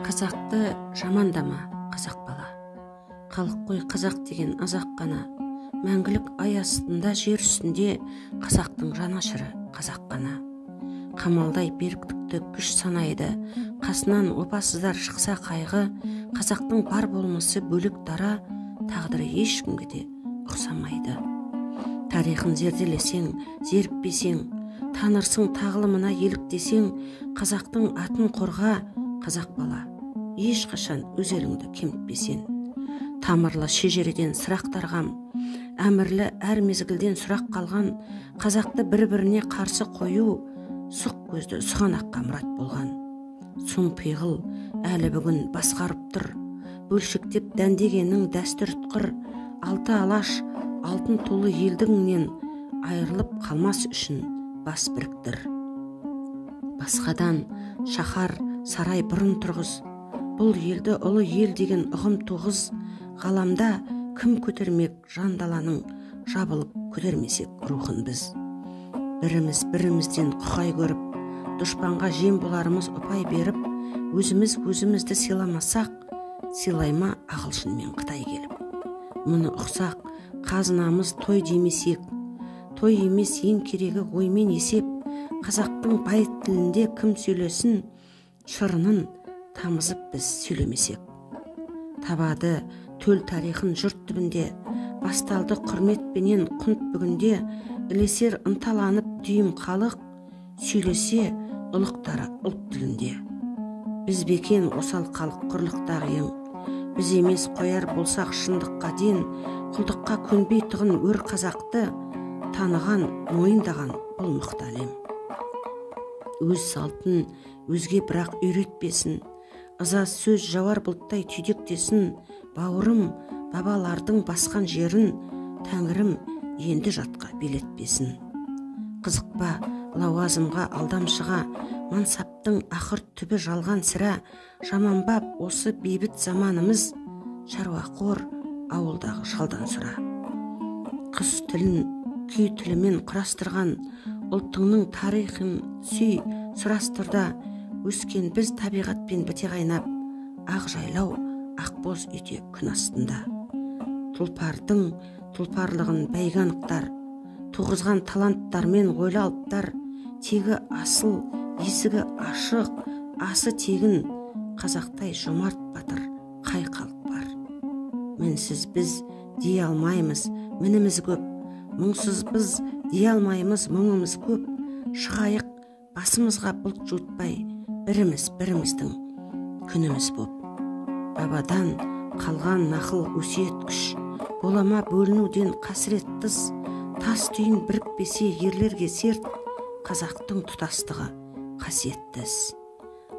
Қазақты жамандама, қазақ бала. Халық қой қазақ деген азақ қана. Мәңгілік ай астында жер үстінде қазақтың жанашыры қазақ қана. Қамалдай беріктікті күш санайды, қасынан опасыздар шықса қайғы. Қазақтың бар болмысы бөлік дара, тағдыры ешкімге де ұқсамайды. Тарихын зерделесең, зерікпесең, танырсың тағылымына еліктесең, қазақтың атын қорға, қазақ бала, ешқашан өз еліңді кемітпесен. Тамырлы шежіреден сұрақтарғам, әмірлі әр мезгілден сұрақ қалған, қазақты бір-біріне қарсы қою, сұқ көзді сұғанаққа мұрат болған. Сұм пиғыл әлі бүгін басқарып тұр, бөлшектеп дәндегеннің дәстүр ұтқыр. Алты алаш алтын толы елдігіңнен айырылып қалмас үшін бас біріктір. Басқадан шаһар сарай бұрын тұрғыз, бұл елді ұлы ел деген ұғым туғыз. Ғаламда кім көтермек жандаланың, жабылып көтермесек рухын біз. Біріміз бірімізден құқай көріп, дұшпанға жем боларымыз ұпай беріп, өзімізді сыйламасақ, сыйлайма ағылшын мен Қытай келіп. Мұны ұқсақ, қазынамыз той демесек, той емес ең керегі оймен есеп. Қазақтың бай тілінде кім сөйлесін, шырынын тамызып біз сөйлемесек. Табады төл тарихын жұрт түбінде, басталды құрметпенен құнт бүгінде. Ілесер ынталанып дүйім халық, сөйлесе ұлықтары ұлт тілінде. Біз бекен осал халық құрлықтағы ең, біз емес қояр болсақ шындыққа ден. Құлдыққа көнбей тұғын өр қазақты, таныған, мойындаған бұл мықты әлем. Өз салтын өзге бірақ үйретпесін, ыза сөз жауар бұлттай түйдектесін. Бауырым бабалардың басқан жерін, тәңірім енді жатқа белетпесін. Қызықпа лауазымға алдамшыға, мансаптың ақыр түбі жалған сірә. Жаманбап осы бейбіт заманымыз, шаруақор ауылдағы шалдан сұра. Құс тілін күй тілімен құрастырған, ұлтыңның тарихын сүй сұрастырда. Өскен біз табиғатпен біте қайнап, ақ жайлау ақбоз үйде күн астында. Тұлпардың тұлпарлығын бәйганықтар, туғызған таланттармен ойлы алыптар. Тегі асыл, есігі ашық, асы тегін, қазақтай жомарт батыр қай халық бар. Мінсіз біз дей алмаймыз, мініміз көп, мұңсыз біз дей алмаймыз, мұңымыз көп. Шығайық басымызға бұлт жуытпай, біріміз біріміздің күніміз боп. Бабадан қалған нақыл өсиет күш, болама бөлінуден қасірет тыс. Тас түйін бірікпесе ерлерге серт, қазақтың тұтастығы қасиетті іс.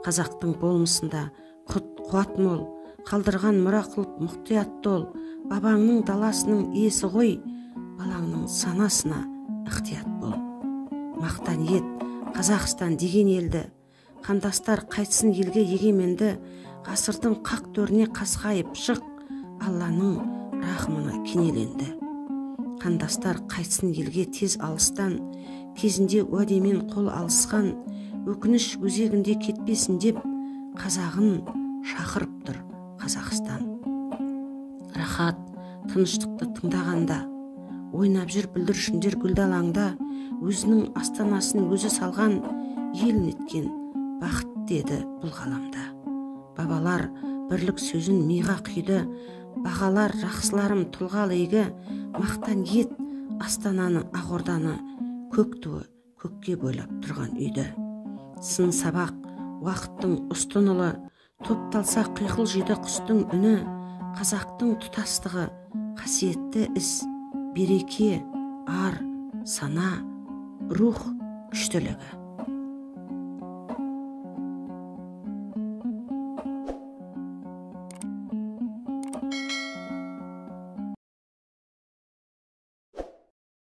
Қазақтың болмысында қуат мол, қалдырған мұра қылып мұқтият тол. Бабаңның даласының иесі ғой, балаңның санасына ықтият бол. Мақтан ет Қазақстан деген елді, қандастар қайтсын елге егеменді. Ғасырдың қақ төріне қасқайып шық, Алланың рахымына кенеленді. Қандастар қайтсын елге тез алыстан, кезінде уәдемен қол алысқан. Өкініш өзегінде кетпесін деп, қазағын шақырып тұр Қазақстан. Рахат тыныштықты тыңдағанда, ойнап жүр бүлдіршіндер гүлдалаңда. Өзінің астанасын өзі салған, ел неткен бақыт деді бұл ғаламда. Бабалар бірлік сөзін миға құйды, бағалар жақсыларым тұлғалы игі. Мақтан ет астананы, ақорданы, көк туы көкке бойлап тұрған үйді. Сын сабақ уақыттың ұстынылы, топталса қиқыл жиды құстың үні. Қазақтың тұтастығы қасиетті іс, береке, ар, сана, рух күштілігі.